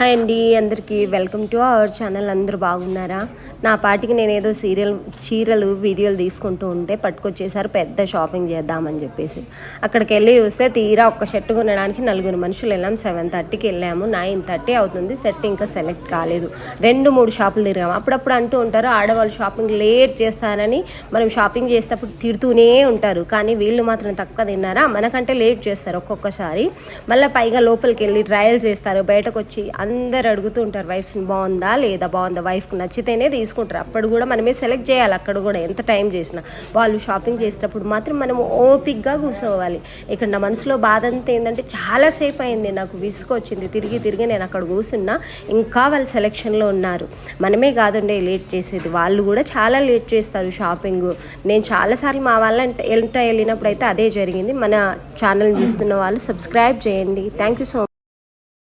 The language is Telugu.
హాయ్ అండి, అందరికీ వెల్కమ్ టు అవర్ ఛానల్. అందరూ బాగున్నారా? నా పాటికి నేను ఏదో చీరలు వీడియోలు తీసుకుంటూ ఉంటే పట్టుకొచ్చేసారు పెద్ద షాపింగ్ చేద్దామని చెప్పేసి. అక్కడికి వెళ్ళి చూస్తే తీరా ఒక్క షర్ట్ కొనడానికి 4 మనుషులు వెళ్ళాము. 7:30కి వెళ్ళాము, 9:30 అవుతుంది. సెట్ ఇంకా సెలెక్ట్ కాలేదు. 2-3 షాపులు తిరిగాము. అప్పుడప్పుడు అంటూ ఉంటారు ఆడవాళ్ళు షాపింగ్ లేట్ చేస్తారని. మనం షాపింగ్ చేసేటప్పుడు తిడుతూనే ఉంటారు, కానీ వీళ్ళు మాత్రం తక్కువ తిన్నారా, మనకంటే లేట్ చేస్తారు ఒక్కొక్కసారి. మళ్ళీ పైగా లోపలికి వెళ్ళి ట్రయల్ చేస్తారు. బయటకు వచ్చి అందరు అడుగుతూ ఉంటారు వైఫ్ని బాగుందా లేదా, బాగుందా, వైఫ్కి నచ్చితేనే తీసుకుంటారు. అప్పుడు కూడా మనమే సెలెక్ట్ చేయాలి. అక్కడ కూడా ఎంత టైం చేసినా వాళ్ళు షాపింగ్ చేసేటప్పుడు మాత్రం మనం ఓపిక్గా కూర్చోవాలి. ఇక్కడ నా మనసులో బాధ అంతా ఏంటంటే చాలాసేపు అయింది, నాకు విసుకొచ్చింది. తిరిగి నేను అక్కడ కూర్చున్నా, ఇంకా వాళ్ళ సెలెక్షన్లో ఉన్నారు. మనమే కాదండి లేట్ చేసేది, వాళ్ళు కూడా చాలా లేట్ చేస్తారు షాపింగ్. నేను చాలాసార్లు మా వెళ్ళినప్పుడు అయితే అదే జరిగింది. మన ఛానల్ చూస్తున్న వాళ్ళు సబ్స్క్రైబ్ చేయండి. Thank you so much.